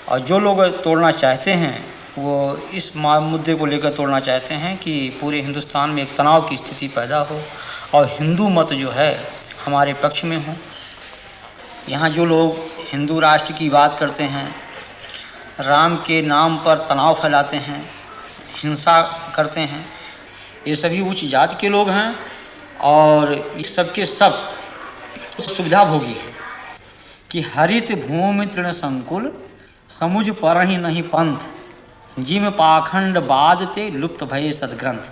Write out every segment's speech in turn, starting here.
और जो लोग तोड़ना चाहते हैं वो इस मुद्दे को लेकर तोड़ना चाहते हैं कि पूरे हिंदुस्तान में एक तनाव की स्थिति पैदा हो और हिंदू मत जो है हमारे पक्ष में हो। यहाँ जो लोग हिंदू राष्ट्र की बात करते हैं, राम के नाम पर तनाव फैलाते हैं, हिंसा करते हैं, ये सभी उच्च जाति के लोग हैं और ये सब के सब सुविधा भोगी है कि हरित भूमि तृण संकुल समुझ परहि नहीं पंथ जिम पाखंड बादते लुप्त भये सदग्रंथ।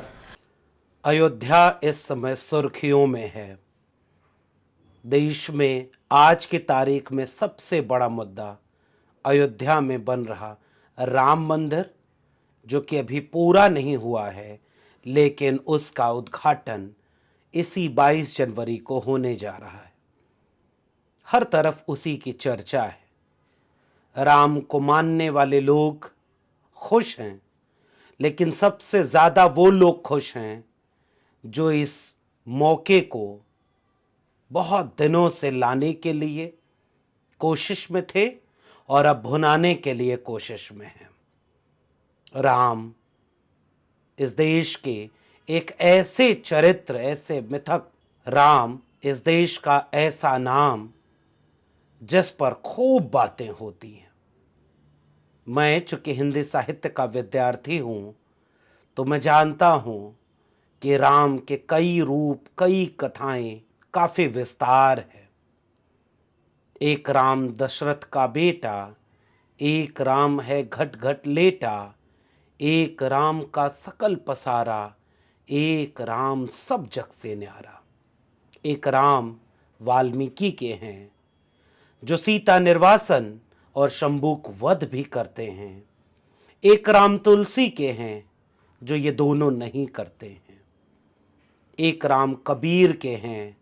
अयोध्या इस समय सुर्खियों में है। देश में आज की तारीख में सबसे बड़ा मुद्दा अयोध्या में बन रहा राम मंदिर, जो कि अभी पूरा नहीं हुआ है, लेकिन उसका उद्घाटन इसी 22 जनवरी को होने जा रहा है। हर तरफ उसी की चर्चा है। राम को मानने वाले लोग खुश हैं, लेकिन सबसे ज्यादा वो लोग खुश हैं जो इस मौके को बहुत दिनों से लाने के लिए कोशिश में थे और अब भुनाने के लिए कोशिश में हैं। राम इस देश के एक ऐसे चरित्र, ऐसे मिथक, राम इस देश का ऐसा नाम जिस पर खूब बातें होती हैं। मैं चूंकि हिंदी साहित्य का विद्यार्थी हूं, तो मैं जानता हूं कि राम के कई रूप, कई कथाएं, काफी विस्तार है। एक राम दशरथ का बेटा, एक राम है घट घट लेटा, एक राम का सकल पसारा, एक राम सब जग से न्यारा। एक राम वाल्मीकि के हैं जो सीता निर्वासन और शंभुक वध भी करते हैं। एक राम तुलसी के हैं जो ये दोनों नहीं करते हैं। एक राम कबीर के हैं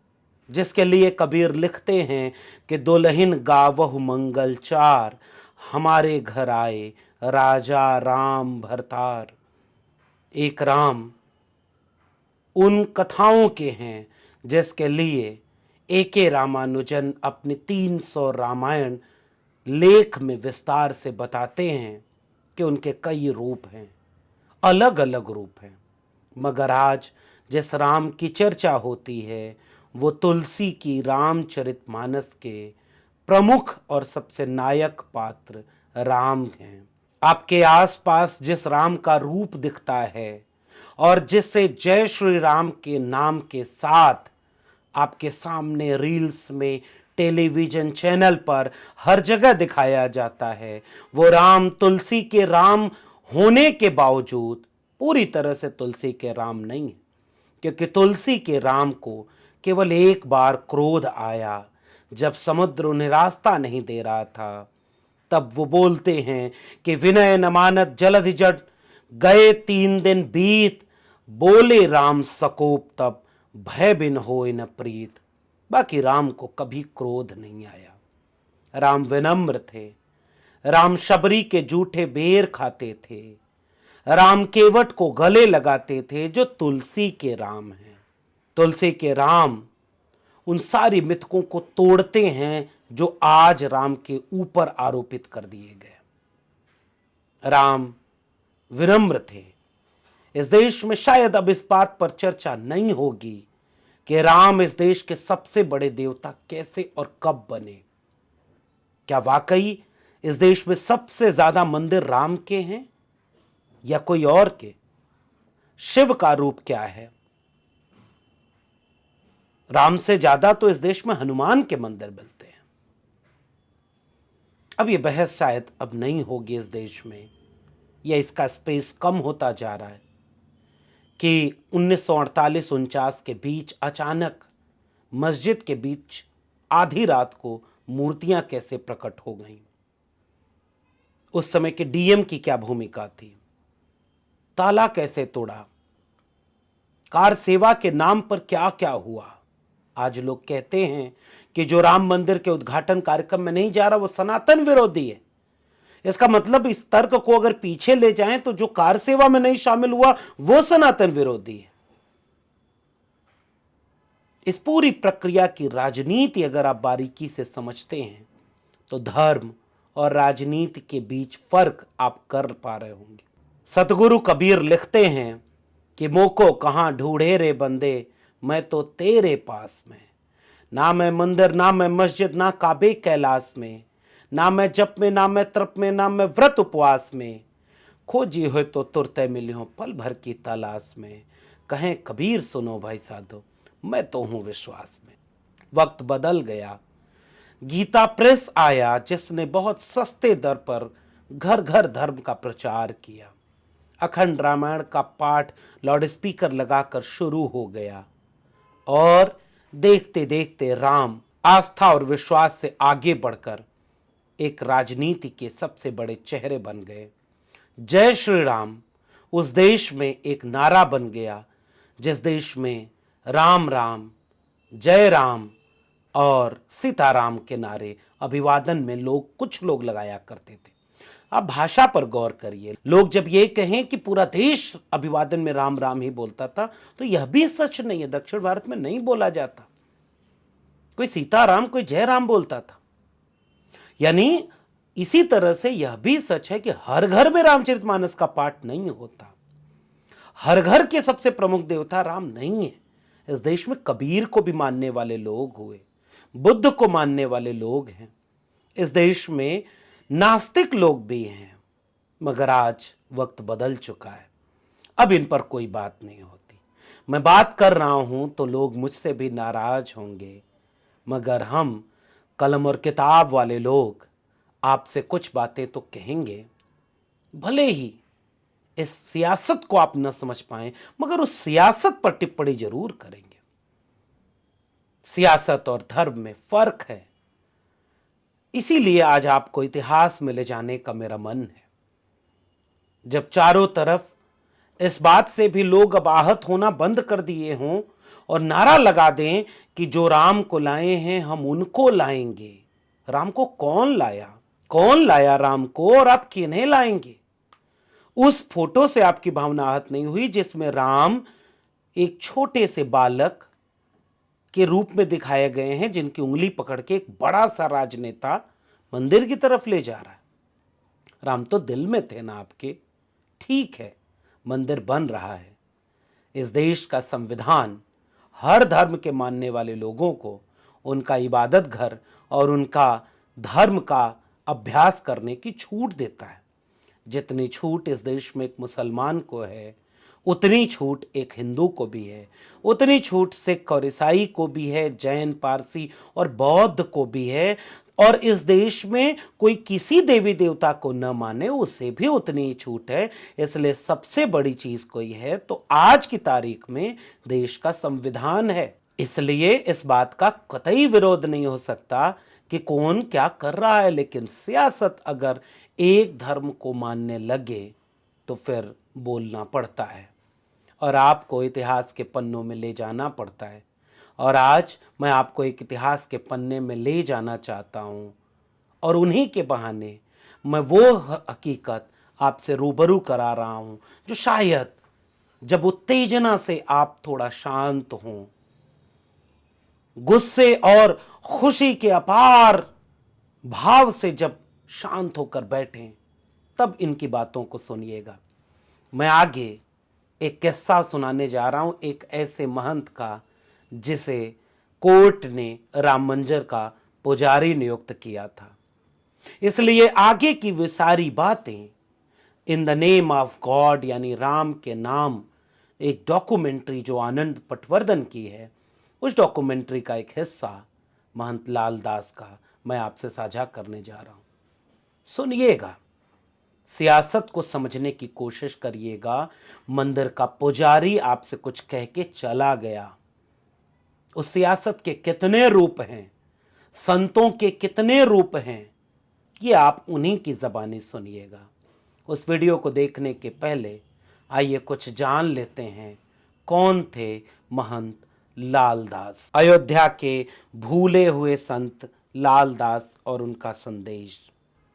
जिसके लिए कबीर लिखते हैं कि दुल्हन गावहु मंगल चार, हमारे घर आए राजा राम भरतार। एक राम उन कथाओं के हैं जिसके लिए एके रामानुजन अपने 300 रामायण लेख में विस्तार से बताते हैं कि उनके कई रूप हैं, अलग अलग रूप हैं। मगर आज जिस राम की चर्चा होती है वो तुलसी की रामचरितमानस के प्रमुख और सबसे नायक पात्र राम हैं। आपके आसपास जिस राम का रूप दिखता है और जिसे जय श्री राम के नाम के साथ आपके सामने रील्स में, टेलीविजन चैनल पर हर जगह दिखाया जाता है, वो राम तुलसी के राम होने के बावजूद पूरी तरह से तुलसी के राम नहीं है। क्योंकि तुलसी के राम को केवल एक बार क्रोध आया जब समुद्र उन्हें रास्ता नहीं दे रहा था। तब वो बोलते हैं कि विनय न मानत जलधि जड, गए 3 दिन बीत, बोले राम सकोप तब, भय बिन होय न प्रीत। बाकी राम को कभी क्रोध नहीं आया। राम विनम्र थे। राम शबरी के जूठे बेर खाते थे। राम केवट को गले लगाते थे, जो तुलसी के राम हैं। तुलसी के राम उन सारी मिथकों को तोड़ते हैं जो आज राम के ऊपर आरोपित कर दिए गए। राम विनम्र थे। इस देश में शायद अब इस बात पर चर्चा नहीं होगी कि राम इस देश के सबसे बड़े देवता कैसे और कब बने। क्या वाकई इस देश में सबसे ज्यादा मंदिर राम के हैं या कोई और के? शिव का रूप क्या है? राम से ज्यादा तो इस देश में हनुमान के मंदिर मिलते हैं। अब यह बहस शायद अब नहीं होगी इस देश में, या इसका स्पेस कम होता जा रहा है कि 1948-49 के बीच अचानक मस्जिद के बीच आधी रात को मूर्तियां कैसे प्रकट हो गईं। उस समय के डीएम की क्या भूमिका थी? ताला कैसे तोड़ा? कार सेवा के नाम पर क्या क्या हुआ? आज लोग कहते हैं कि जो राम मंदिर के उद्घाटन कार्यक्रम में नहीं जा रहा वो सनातन विरोधी है। इसका मतलब इस तर्क को अगर पीछे ले जाएं तो जो कार सेवा में नहीं शामिल हुआ वो सनातन विरोधी है। इस पूरी प्रक्रिया की राजनीति अगर आप बारीकी से समझते हैं तो धर्म और राजनीति के बीच फर्क आप कर पा रहे होंगे। सतगुरु कबीर लिखते हैं कि मोको कहाँ ढूंढे रे बंदे, मैं तो तेरे पास में। ना मैं मंदिर, ना मैं मस्जिद, ना काबे कैलाश में, ना मैं जप में, ना मैं तप में, ना मैं व्रत उपवास में, खोजी हो तो तुरते मिली हो पल भर की तलाश में। कहें कबीर सुनो भाई साधो, मैं तो हूं विश्वास में। वक्त बदल गया, गीता प्रेस आया जिसने बहुत सस्ते दर पर घर घर धर्म का प्रचार किया। अखंड रामायण का पाठ लाउड स्पीकर लगाकर शुरू हो गया और देखते देखते राम आस्था और विश्वास से आगे बढ़कर एक राजनीति के सबसे बड़े चेहरे बन गए। जय श्री राम उस देश में एक नारा बन गया जिस देश में राम राम, जय राम और सीताराम के नारे अभिवादन में कुछ लोग लगाया करते थे। अब भाषा पर गौर करिए, लोग जब ये कहें कि पूरा देश अभिवादन में राम राम ही बोलता था, तो यह भी सच नहीं है। दक्षिण भारत में नहीं बोला जाता, कोई सीताराम कोई जयराम बोलता था। यानी इसी तरह से यह भी सच है कि हर घर में रामचरितमानस का पाठ नहीं होता, हर घर के सबसे प्रमुख देवता राम नहीं है। इस देश में कबीर को भी मानने वाले लोग हुए, बुद्ध को मानने वाले लोग हैं, इस देश में नास्तिक लोग भी हैं, मगर आज वक्त बदल चुका है, अब इन पर कोई बात नहीं होती। मैं बात कर रहा हूं तो लोग मुझसे भी नाराज होंगे, मगर हम कलम और किताब वाले लोग आपसे कुछ बातें तो कहेंगे। भले ही इस सियासत को आप न समझ पाए, मगर उस सियासत पर टिप्पणी जरूर करेंगे। सियासत और धर्म में फर्क है, इसीलिए आज आपको इतिहास में ले जाने का मेरा मन है। जब चारों तरफ इस बात से भी लोग अब आहत होना बंद कर दिए हों और नारा लगा दें कि जो राम को लाए हैं हम उनको लाएंगे। राम को कौन लाया? कौन लाया राम को और आप किन्हें लाएंगे? उस फोटो से आपकी भावना आहत नहीं हुई जिसमें राम एक छोटे से बालक के रूप में दिखाए गए हैं, जिनकी उंगली पकड़ के एक बड़ा सा राजनेता मंदिर की तरफ ले जा रहा है। राम तो दिल में थे ना आपके। ठीक है, मंदिर बन रहा है। इस देश का संविधान हर धर्म के मानने वाले लोगों को उनका इबादत घर और उनका धर्म का अभ्यास करने की छूट देता है। जितनी छूट इस देश में एक मुसलमान को है, उतनी छूट एक हिंदू को भी है, उतनी छूट सिख और ईसाई को भी है, जैन, पारसी और बौद्ध को भी है। और इस देश में कोई किसी देवी देवता को न माने, उसे भी उतनी ही छूट है। इसलिए सबसे बड़ी चीज कोई है तो आज की तारीख में देश का संविधान है। इसलिए इस बात का कतई विरोध नहीं हो सकता कि कौन क्या कर रहा है, लेकिन सियासत अगर एक धर्म को मानने लगे तो फिर बोलना पड़ता है और आपको इतिहास के पन्नों में ले जाना पड़ता है। और आज मैं आपको एक इतिहास के पन्ने में ले जाना चाहता हूं और उन्हीं के बहाने मैं वो हकीकत आपसे रूबरू करा रहा हूं जो शायद जब उत्तेजना से आप थोड़ा शांत हों, गुस्से और खुशी के अपार भाव से जब शांत होकर बैठें, तब इनकी बातों को सुनिएगा। मैं आगे एक किस्सा सुनाने जा रहा हूं एक ऐसे महंत का जिसे कोर्ट ने राम मंदिर का पुजारी नियुक्त किया था। इसलिए आगे की वे सारी बातें in the name of God यानी राम के नाम, एक डॉक्यूमेंट्री जो आनंद पटवर्धन की है, उस डॉक्यूमेंट्री का एक हिस्सा महंत लाल दास का मैं आपसे साझा करने जा रहा हूं। सुनिएगा, सियासत को समझने की कोशिश करिएगा। मंदिर का पुजारी आपसे कुछ कह के चला गया, उस सियासत के कितने रूप हैं, संतों के कितने रूप हैं, ये आप उन्हीं की ज़बानी सुनिएगा। उस वीडियो को देखने के पहले आइए कुछ जान लेते हैं कौन थे महंत लाल दास। अयोध्या के भूले हुए संत लाल दास और उनका संदेश।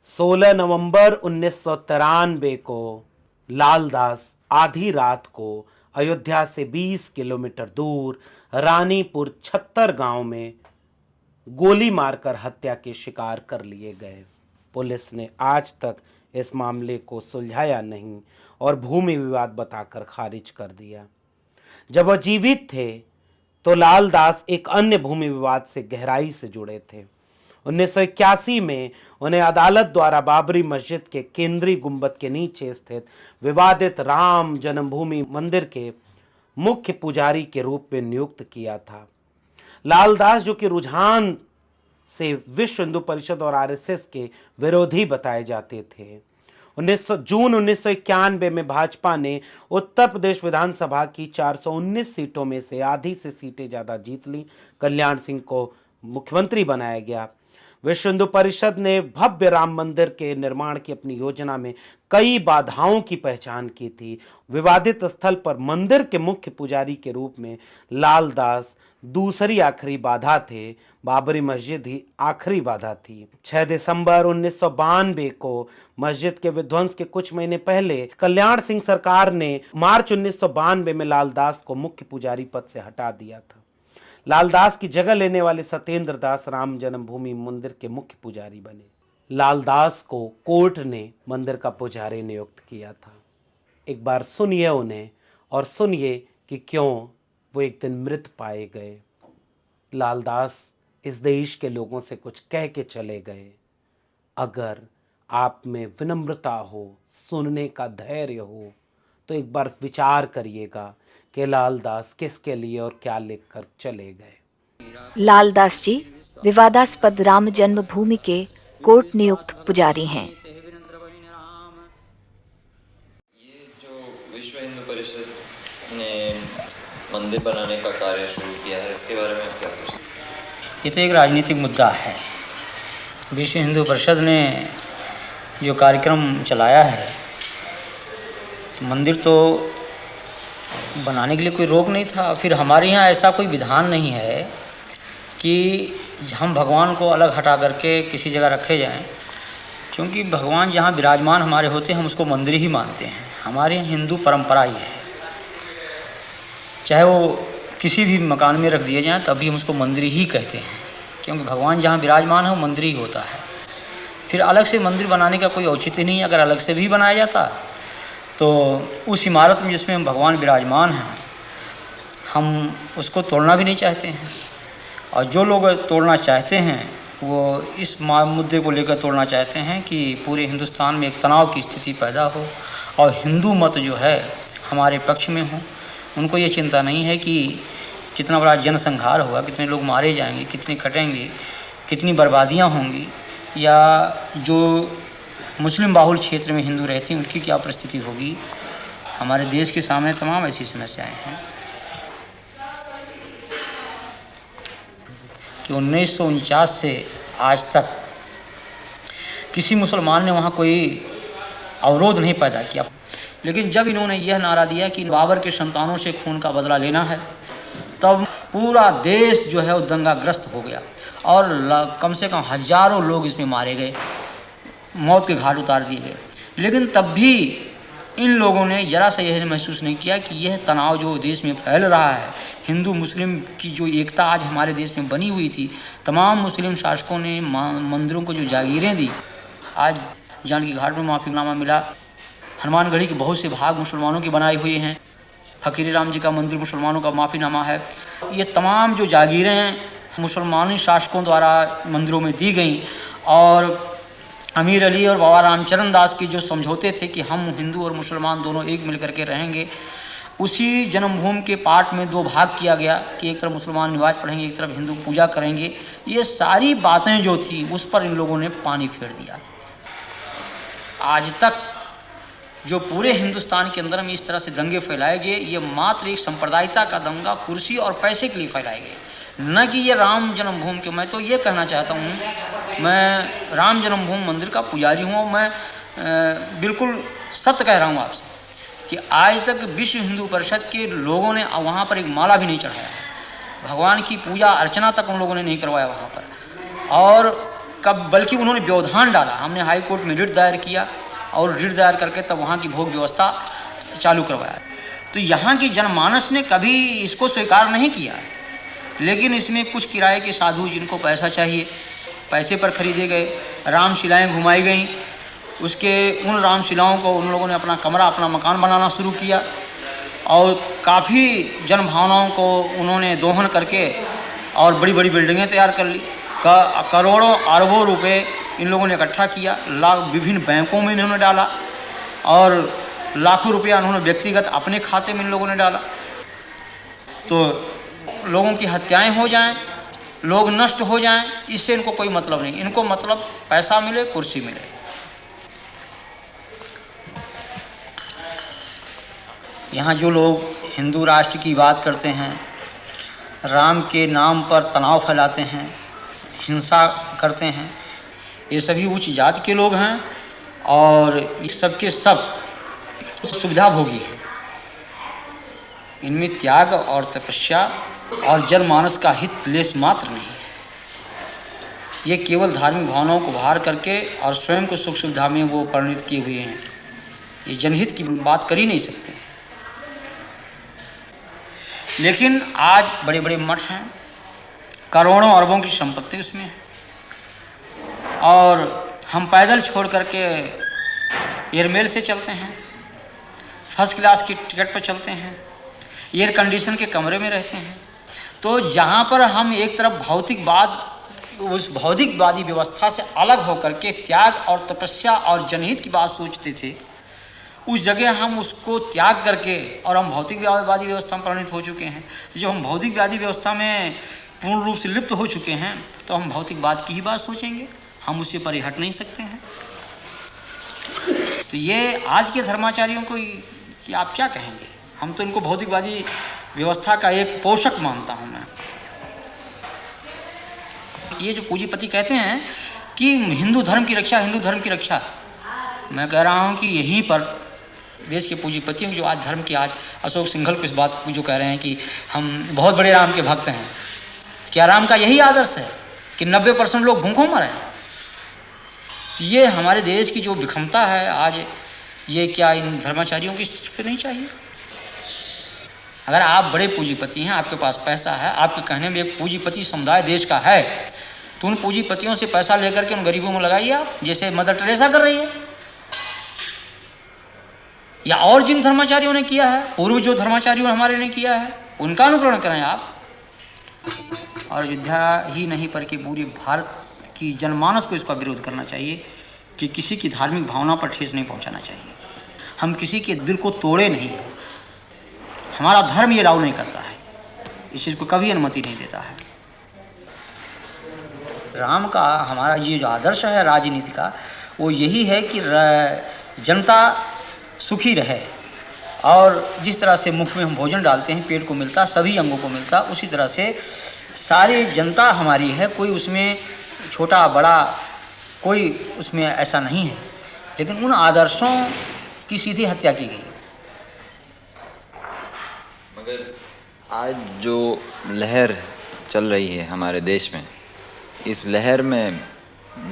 16 नवंबर 1993 को लाल दास आधी रात को अयोध्या से 20 किलोमीटर दूर रानीपुर छत्तर गांव में गोली मारकर हत्या के शिकार कर लिए गए। पुलिस ने आज तक इस मामले को सुलझाया नहीं और भूमि विवाद बताकर खारिज कर दिया। जब वह जीवित थे तो लाल दास एक अन्य भूमि विवाद से गहराई से जुड़े थे। 1981 में उन्हें अदालत द्वारा बाबरी मस्जिद के केंद्रीय गुंबद के नीचे स्थित विवादित राम जन्मभूमि मंदिर के मुख्य पुजारी के रूप में नियुक्त किया था। लाल दास, जो कि रुझान से विश्व हिंदू परिषद और आरएसएस के विरोधी बताए जाते थे, जून 1991 में भाजपा ने उत्तर प्रदेश विधानसभा की 419 सीटों में से आधी से सीटें ज्यादा जीत ली। कल्याण सिंह को मुख्यमंत्री बनाया गया। विश्व हिंदू परिषद ने भव्य राम मंदिर के निर्माण की अपनी योजना में कई बाधाओं की पहचान की थी। विवादित स्थल पर मंदिर के मुख्य पुजारी के रूप में लाल दास दूसरी आखिरी बाधा थे। बाबरी मस्जिद ही आखिरी बाधा थी। 6 दिसंबर 1992 को मस्जिद के विध्वंस के कुछ महीने पहले कल्याण सिंह सरकार ने मार्च 1992 में लाल दास को मुख्य पुजारी पद से हटा दिया था। लाल दास की जगह लेने वाले सत्येंद्र दास राम जन्मभूमि मंदिर के मुख्य पुजारी बने। लाल दास को कोर्ट ने मंदिर का पुजारी नियुक्त किया था। एक बार सुनिए उन्हें और सुनिए कि क्यों वो एक दिन मृत पाए गए। लाल दास इस देश के लोगों से कुछ कह के चले गए। अगर आप में विनम्रता हो, सुनने का धैर्य हो, तो एक बार विचार करिएगा कि लाल दास किसके लिए और क्या लिखकर चले गए। लाल दास जी विवादास्पद राम जन्मभूमि के कोर्ट नियुक्त पुजारी हैं। ये जो विश्व हिंदू परिषद ने मंदिर बनाने का कार्य शुरू किया है, इसके बारे में आप क्या सोचते हैं? ये तो एक राजनीतिक मुद्दा है। विश्व हिंदू परिषद ने जो कार्यक्रम चलाया है, मंदिर तो बनाने के लिए कोई रोक नहीं था। फिर हमारे यहाँ ऐसा कोई विधान नहीं है कि हम भगवान को अलग हटा करके किसी जगह रखे जाएं, क्योंकि भगवान जहाँ विराजमान हमारे होते हैं हम उसको मंदिर ही मानते हैं। हमारे यहाँ हिंदू परंपरा ही है, चाहे वो किसी भी मकान में रख दिए जाएं तब भी हम उसको मंदिर ही कहते हैं, क्योंकि भगवान जहाँ विराजमान है वो मंदिर ही होता है। फिर अलग से मंदिर बनाने का कोई औचित्य नहीं है। अगर अलग से भी बनाया जाता तो उस इमारत में जिसमें भगवान विराजमान हैं हम उसको तोड़ना भी नहीं चाहते हैं। और जो लोग तोड़ना चाहते हैं वो इस मुद्दे को लेकर तोड़ना चाहते हैं कि पूरे हिंदुस्तान में एक तनाव की स्थिति पैदा हो और हिंदू मत जो है हमारे पक्ष में हो। उनको ये चिंता नहीं है कि कितना बड़ा जनसंहार होगा, कितने लोग मारे जाएंगे, कितने कटेंगे, कितनी बर्बादियाँ होंगी, या जो मुस्लिम बाहुल क्षेत्र में हिंदू रहते हैं उनकी क्या परिस्थिति होगी। हमारे देश के सामने तमाम ऐसी समस्याएं हैं कि 1949 से आज तक किसी मुसलमान ने वहाँ कोई अवरोध नहीं पैदा किया। लेकिन जब इन्होंने यह नारा दिया कि बाबर के संतानों से खून का बदला लेना है, तब पूरा देश जो है वो दंगाग्रस्त हो गया और कम से कम हजारों लोग इसमें मारे गए, मौत के घाट उतार दिए गए। लेकिन तब भी इन लोगों ने ज़रा सा यह महसूस नहीं किया कि यह तनाव जो देश में फैल रहा है, हिंदू मुस्लिम की जो एकता आज हमारे देश में बनी हुई थी, तमाम मुस्लिम शासकों ने मंदिरों को जो जागीरें दी। आज जानकी घाट में माफ़ीनामा मिला, हनुमानगढ़ी के बहुत से भाग मुसलमानों के बनाए हुए हैं, फकीर राम जी का मंदिर मुसलमानों का माफ़ीनामा है। ये तमाम जो जागीरें मुसलमानी शासकों द्वारा मंदिरों में दी गई और अमीर अली और बाबा रामचरण दास के जो समझौते थे कि हम हिंदू और मुसलमान दोनों एक मिल करके रहेंगे, उसी जन्मभूमि के पाठ में दो भाग किया गया कि एक तरफ मुसलमान नमाज पढ़ेंगे, एक तरफ हिंदू पूजा करेंगे। ये सारी बातें जो थी उस पर इन लोगों ने पानी फेर दिया। आज तक जो पूरे हिंदुस्तान के अंदर में इस तरह से दंगे फैलाए गए, ये मात्र एक सांप्रदायिकता का दंगा कुर्सी और पैसे के लिए फैलाए गए, न कि ये राम जन्मभूमि के। मैं तो ये कहना चाहता हूँ, मैं राम जन्मभूमि मंदिर का पुजारी हूँ। मैं बिल्कुल सत्य कह रहा हूँ आपसे कि आज तक विश्व हिंदू परिषद के लोगों ने वहाँ पर एक माला भी नहीं चढ़ाया, भगवान की पूजा अर्चना तक उन लोगों ने नहीं करवाया वहाँ पर। और बल्कि उन्होंने व्यवधान डाला। हमने हाई कोर्ट में रिट दायर किया और रिट दायर करके तब वहाँ की भोग व्यवस्था चालू करवाया। तो यहाँ की जनमानस ने कभी इसको स्वीकार नहीं किया, लेकिन इसमें कुछ किराए के साधु जिनको पैसा चाहिए पैसे पर खरीदे गए, रामशिलाएँ घुमाई गईं। उसके उन रामशिलाओं को उन लोगों ने अपना कमरा, अपना मकान बनाना शुरू किया और काफ़ी जनभावनाओं को उन्होंने दोहन करके और बड़ी बड़ी बिल्डिंगें तैयार कर ली। करोड़ों अरबों रुपए इन लोगों ने इकट्ठा किया, विभिन्न बैंकों में इन्होंने डाला और लाखों रुपया उन्होंने व्यक्तिगत अपने खाते में इन लोगों ने डाला। तो लोगों की हत्याएं हो जाएं, लोग नष्ट हो जाएं, इससे इनको कोई मतलब नहीं। इनको मतलब पैसा मिले, कुर्सी मिले। यहाँ जो लोग हिंदू राष्ट्र की बात करते हैं, राम के नाम पर तनाव फैलाते हैं, हिंसा करते हैं, ये सभी उच्च जाति के लोग हैं और ये सब के सब सुविधा भोगी हैं। इनमें त्याग और तपस्या और जनमानस का हित लेस मात्र नहीं है। ये केवल धार्मिक भावनाओं को बाहर करके और स्वयं को सुख सुविधा में वो परिणित किए हुए हैं। ये जनहित की बात कर ही नहीं सकते। लेकिन आज बड़े बड़े मठ हैं, करोड़ों अरबों की संपत्ति उसमें है और हम पैदल छोड़ करके एयरमेल से चलते हैं, फर्स्ट क्लास की टिकट पर चलते हैं, एयर कंडीशन के कमरे में रहते हैं। तो जहाँ पर हम एक तरफ भौतिकवाद, उस भौतिकवादी व्यवस्था से अलग होकर के त्याग और तपस्या और जनहित की बात सोचते थे, उस जगह हम उसको त्याग करके और हम भौतिकवादी व्यवस्था में परिणित हो चुके हैं। तो जब हम भौतिकवादी व्यवस्था में पूर्ण रूप से लिप्त हो चुके हैं तो हम भौतिकवाद की ही बात सोचेंगे, हम उससे परे हट नहीं सकते हैं। तो ये आज के धर्माचार्यों को कि आप क्या कहेंगे? हम तो इनको भौतिकवादी व्यवस्था का एक पोषक मानता हूँ मैं। ये जो पूंजीपति कहते हैं कि हिंदू धर्म की रक्षा, हिंदू धर्म की रक्षा, मैं कह रहा हूँ कि यहीं पर देश के पूंजीपतियों जो आज धर्म की, आज अशोक सिंघल को इस बात को जो कह रहे हैं कि हम बहुत बड़े राम के भक्त हैं, क्या राम का यही आदर्श है कि 90% लोग भूखों मरे? ये हमारे देश की जो विषमता है आज, ये क्या इन धर्माचार्यों की पे नहीं चाहिए? अगर आप बड़े पूंजीपति हैं, आपके पास पैसा है, आपके कहने में एक पूंजीपति समुदाय देश का है, तो उन पूंजीपतियों से पैसा लेकर के उन गरीबों में लगाइए आप, जैसे मदर टेरेसा कर रही है, या और जिन धर्माचार्यों ने किया है, पूर्व जो धर्माचार्यों हमारे ने किया है, उनका अनुकरण करें आप। और अयोध्या ही नहीं पर कि पूरी भारत की जनमानस को इसका विरोध करना चाहिए कि किसी की धार्मिक भावना पर ठेस नहीं पहुंचाना चाहिए। हम किसी के दिल को तोड़े नहीं, हमारा धर्म ये अलाउ नहीं करता है, इस चीज़ को कभी अनुमति नहीं देता है। राम का हमारा ये जो आदर्श है राजनीति का, वो यही है कि जनता सुखी रहे और जिस तरह से मुख में हम भोजन डालते हैं, पेट को मिलता, सभी अंगों को मिलता, उसी तरह से सारी जनता हमारी है, कोई उसमें छोटा बड़ा कोई उसमें ऐसा नहीं है। लेकिन उन आदर्शों की सीधी हत्या की गई। मगर आज जो लहर चल रही है हमारे देश में, इस लहर में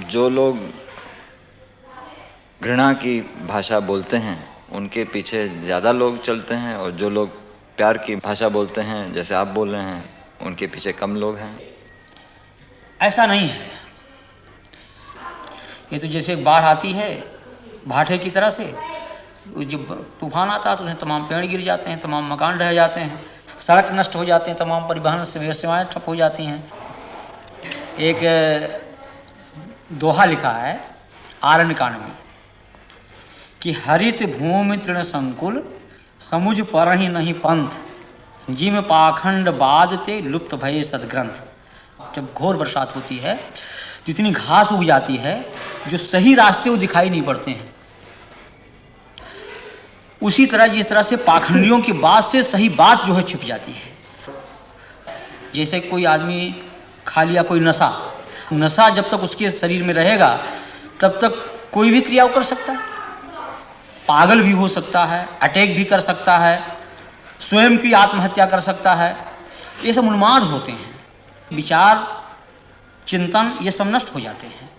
जो लोग घृणा की भाषा बोलते हैं उनके पीछे ज़्यादा लोग चलते हैं, और जो लोग प्यार की भाषा बोलते हैं जैसे आप बोल रहे हैं उनके पीछे कम लोग हैं। ऐसा नहीं है। ये तो जैसे बाढ़ आती है भाटे की तरह से, जब तूफान आता है तो उसमें तमाम पेड़ गिर जाते हैं, तमाम मकान ढह जाते हैं, सड़क नष्ट हो जाते हैं, तमाम परिवहन सेवाएं ठप हो जाती हैं। एक दोहा लिखा है आरण्य कांड में कि हरित भूमि तृण संकुल समुझ परहि नहीं पंथ, जिम पाखंड बादते लुप्त भये सदग्रंथ। जब घोर बरसात होती है तो इतनी घास उग जाती है, जो सही रास्ते वो दिखाई नहीं पड़ते हैं। उसी तरह जिस तरह से पाखंडियों की बात से सही बात जो है छिप जाती है। जैसे कोई आदमी खा लिया कोई नशा जब तक उसके शरीर में रहेगा तब तक कोई भी क्रिया कर सकता है, पागल भी हो सकता है, अटैक भी कर सकता है, स्वयं की आत्महत्या कर सकता है। ये सब उन्माद होते हैं, विचार चिंतन ये सब नष्ट हो जाते हैं।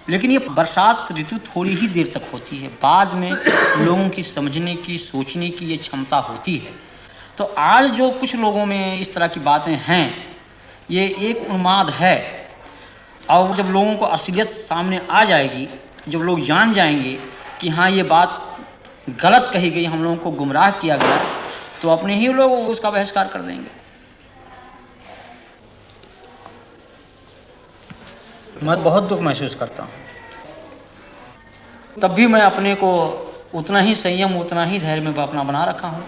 लेकिन ये बरसात ऋतु थोड़ी ही देर तक होती है, बाद में लोगों की समझने की, सोचने की ये क्षमता होती है। तो आज जो कुछ लोगों में इस तरह की बातें हैं, ये एक उन्माद है और जब लोगों को असलियत सामने आ जाएगी, जब लोग जान जाएंगे कि हाँ ये बात गलत कही गई, हम लोगों को गुमराह किया गया, तो अपने ही लोग उसका बहिष्कार कर देंगे। मैं बहुत दुख महसूस करता हूँ, तब भी मैं अपने को उतना ही संयम, उतना ही धैर्य में अपना बना रखा हूँ।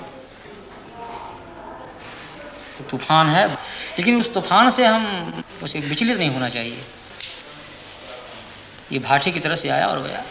तूफान है, लेकिन उस तूफान से हम उसे विचलित नहीं होना चाहिए। ये भाटे की तरह से आया और गया।